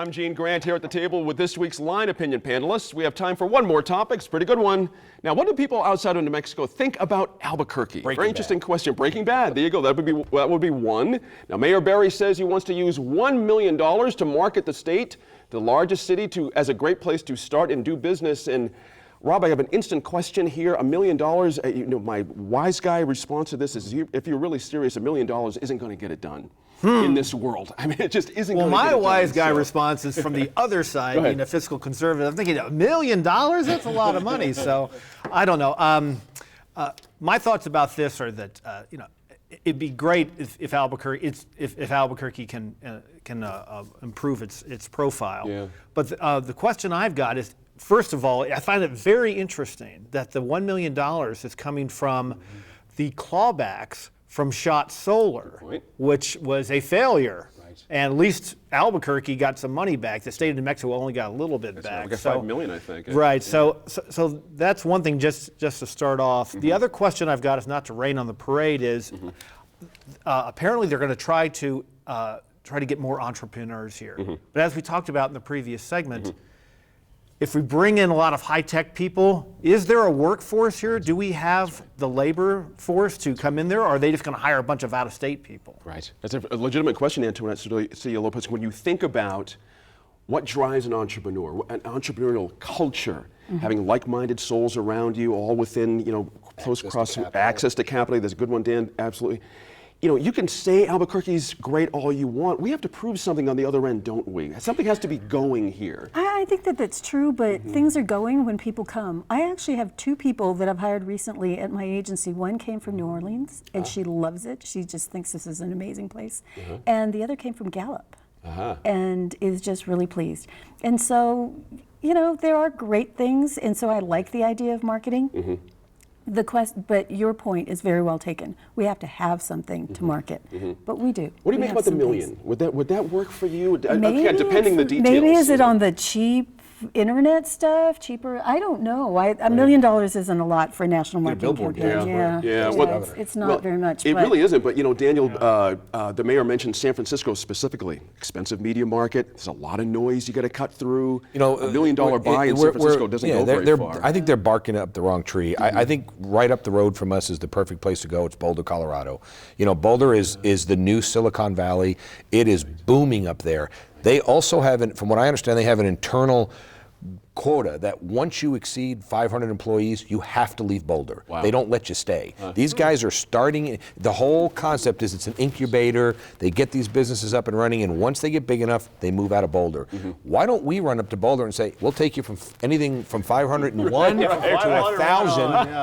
I'm Gene Grant here at the table with this week's Line Opinion panelists. We have time for one more topic. It's a pretty good one. Now, what do people outside of New Mexico think about Albuquerque? Very interesting question. Breaking Bad. There you go. That would be one. Now, Mayor Berry says he wants to use $1 million to market the state, the largest city, as a great place to start and do business. And Rob, I have an instant question here. $1 million. My wise guy response to this is: if you're really serious, $1 million isn't going to get it done. In this world. I mean, it just isn't going to get it done. Well, my wise guy response is from the other side, being a fiscal conservative. I'm thinking, $1 million? That's a lot of money. So, I don't know. My thoughts about this are that, it'd be great if Albuquerque can improve its profile. Yeah. But the question I've got is, first of all, I find it very interesting that the $1 million is coming from the clawbacks from Shot Solar, which was a failure. Right. And at least Albuquerque got some money back. The state of New Mexico only got a little bit back. We got $5 million, I think. Right. Yeah. So that's one thing just to start off. The other question I've got is not to rain on the parade. Is apparently they're going to try to get more entrepreneurs here. But as we talked about in the previous segment. If we bring in a lot of high-tech people, is there a workforce here? Do we have the labor force to come in there, or are they just going to hire a bunch of out-of-state people? Right. That's a legitimate question, Antoinette Cedillo Lopez. When you think about what drives an entrepreneur, an entrepreneurial culture, having like-minded souls around you, all within, close access to capital. That's a good one, Dan, absolutely. You can say Albuquerque's great all you want. We have to prove something on the other end, don't we? Something has to be going here. I think that's true, but things are going when people come. I actually have two people that I've hired recently at my agency. One came from New Orleans, and she loves it. She just thinks this is an amazing place. And the other came from Gallup, and is just really pleased. And so, there are great things, and so I like the idea of marketing. But your point is very well taken. We have to have something to market, but we do. What do you make about the $1 million? Would that work for you? Again, depending the details. Maybe is it on the cheap internet stuff, cheaper? I don't know. $1 million isn't a lot for a national marketing campaign. It's not very much. It really isn't. But Daniel, the mayor mentioned San Francisco specifically. Expensive media market. There's a lot of noise you got to cut through. $1 million buy in San Francisco doesn't go very far. I think they're barking up the wrong tree. I think right up the road from us is the perfect place to go. It's Boulder, Colorado. Boulder is the new Silicon Valley. It is booming up there. They also have, from what I understand, they have an internal quota that once you exceed 500 employees, you have to leave Boulder. Wow. They don't let you stay. These guys are starting, the whole concept is it's an incubator. They get these businesses up and running, and once they get big enough, they move out of Boulder. Why don't we run up to Boulder and say, we'll take you from anything from 501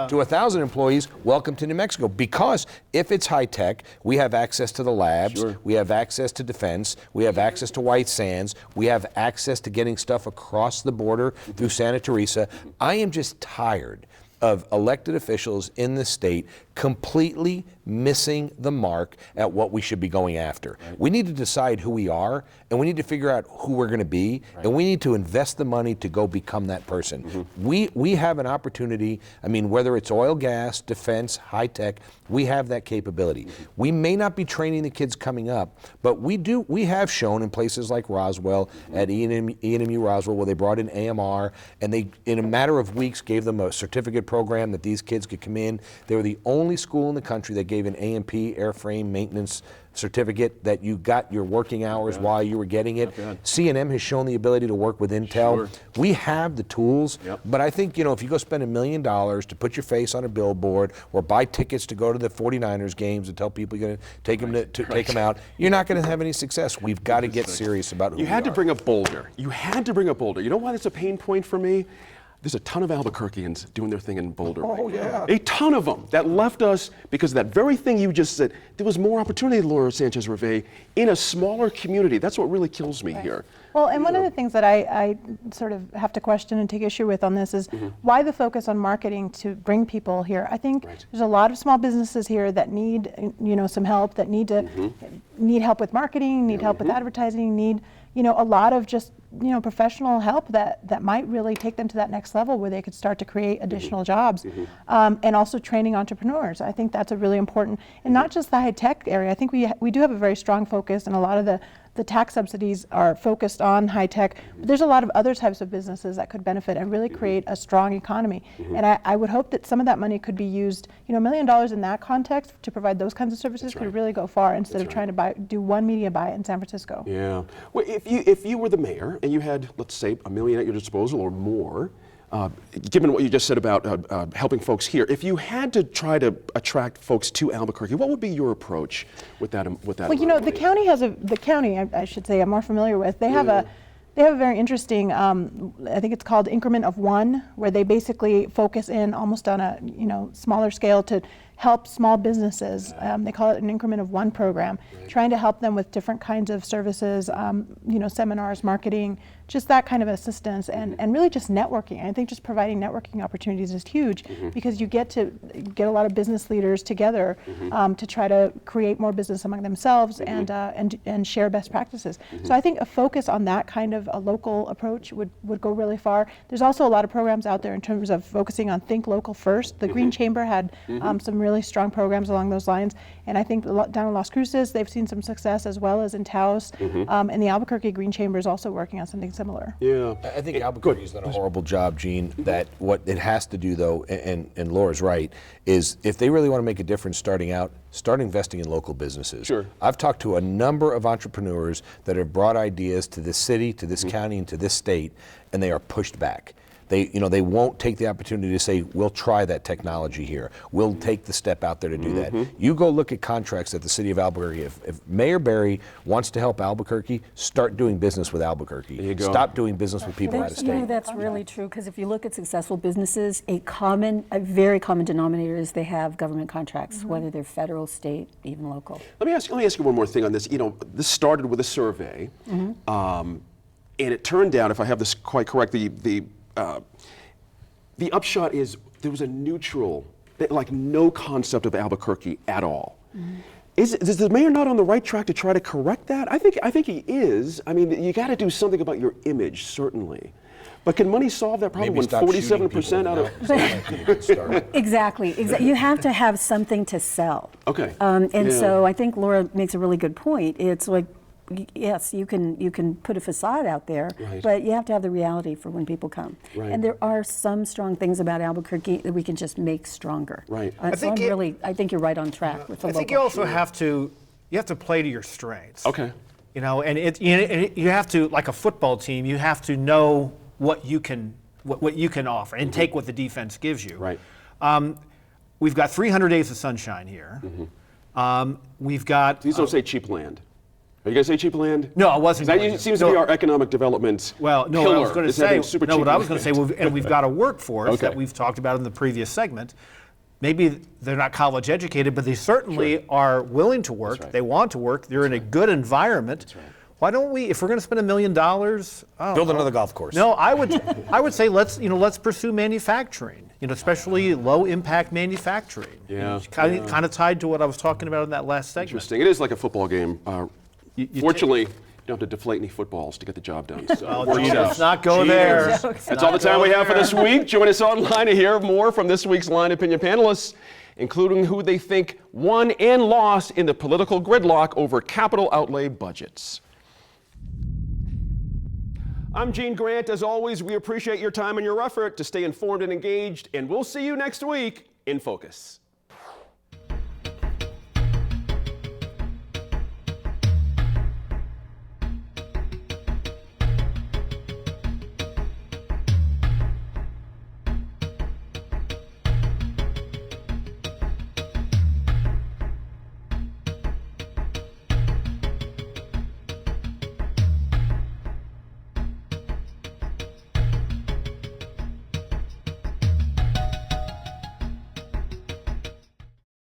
to 1,000 employees, welcome to New Mexico. Because if it's high tech, we have access to the labs, we have access to defense, we have access to White Sands, we have access to getting stuff across the border through Santa Teresa. I am just tired of elected officials in the state completely missing the mark at what we should be going after. Right. We need to decide who we are, and we need to figure out who we're going to be, and we need to invest the money to go become that person. We have an opportunity, whether it's oil, gas, defense, high tech, we have that capability. We may not be training the kids coming up, but we have shown in places like Roswell, at ENMU Roswell, where they brought in AMR, and they, in a matter of weeks, gave them a certificate program that these kids could come in. They were the only school in the country that gave an AMP, airframe maintenance certificate, that you got your working hours while you were getting it. CNM has shown the ability to work with Intel. We have the tools, but I think, if you go spend $1 million to put your face on a billboard or buy tickets to go to the 49ers games and tell people you're going to take them take them out, you're not going to have any success. We've got to get serious about who we are. You had to bring up Boulder. You know why that's a pain point for me? There's a ton of Albuquerqueans doing their thing in Boulder right now. A ton of them that left us because of that very thing you just said. There was more opportunity, Laura Sanchez Reve, in a smaller community. That's what really kills me here. Well, and one of the things that I sort of have to question and take issue with on this is why the focus on marketing to bring people here. I think there's a lot of small businesses here that need, some help, that need help with marketing, need help with advertising, need, a lot of just, professional help that might really take them to that next level where they could start to create additional jobs, and also training entrepreneurs. I think that's a really important, and not just the high tech area. I think we do have a very strong focus, and a lot of the the tax subsidies are focused on high tech, but there's a lot of other types of businesses that could benefit and really create a strong economy. And I would hope that some of that money could be used, $1 million in that context to provide those kinds of services could really go far instead of trying to do one media buy in San Francisco. Yeah. Well, if you were the mayor and you had, let's say, $1 million at your disposal or more, given what you just said about helping folks here, if you had to try to attract folks to Albuquerque, what would be your approach with that? Well, the county has the county, I should say, I'm more familiar with. They have a very interesting, I think it's called Increment of One, where they basically focus in almost on a smaller scale to help small businesses. They call it an Increment of One program, trying to help them with different kinds of services, seminars, marketing, just that kind of assistance, and really just networking. I think just providing networking opportunities is huge because you get to get a lot of business leaders together to try to create more business among themselves and share best practices. So I think a focus on that kind of a local approach would go really far. There's also a lot of programs out there in terms of focusing on think local first. The Green Chamber had some really strong programs along those lines, and I think down in Las Cruces they've seen some success, as well as in Taos, and the Albuquerque Green Chamber is also working on something similar. Yeah. I think Albuquerque's done a horrible job, Gene. That what it has to do, though, and Laura's right, is if they really want to make a difference starting out, start investing in local businesses. Sure. I've talked to a number of entrepreneurs that have brought ideas to this city, to this county, and to this state, and they are pushed back. They won't take the opportunity to say, we'll try that technology here. We'll take the step out there to do that. You go look at contracts at the city of Albuquerque. If Mayor Berry wants to help Albuquerque, start doing business with Albuquerque. There you go. Stop doing business with people out of state. That's really true, because if you look at successful businesses, a very common denominator is they have government contracts, whether they're federal, state, even local. Let me ask you one more thing on this. This started with a survey, and it turned out, if I have this quite correct, the upshot is there was a neutral, like no concept of Albuquerque at all. Is the mayor not on the right track to try to correct that? I think he is. I mean, you got to do something about your image, certainly. But can money solve that problem when 47% out of... Exactly. You have to have something to sell. Okay. So I think Laura makes a really good point. It's like, yes, you can put a facade out there, but you have to have the reality for when people come. And there are some strong things about Albuquerque that we can just make stronger. Right. I think you're right on track with the local. I think you also have to play to your strengths. Okay. And you have to, like a football team, you have to know what you can offer and take what the defense gives you. Right. We've got 300 days of sunshine here. We've got. Please don't say cheap land. Are you going to say cheap land? No, I wasn't. That seems to be our economic development. Well, no, killer, what I was going to say. What I was going to say, and we've got a workforce that we've talked about in the previous segment. Maybe they're not college educated, but they certainly are willing to work. Right. They want to work. They're in a good environment. Why don't we, if we're going to spend $1 million, build another golf course? No, I would say let's pursue manufacturing. Especially low impact manufacturing. Yeah. Kind of tied to what I was talking about in that last segment. Interesting. It is like a football game. Fortunately, you don't have to deflate any footballs to get the job done. So let's not go there. That's all the time we have for this week. Join us online to hear more from this week's Line Opinion panelists, including who they think won and lost in the political gridlock over capital outlay budgets. I'm Gene Grant. As always, we appreciate your time and your effort to stay informed and engaged, and we'll see you next week in Focus.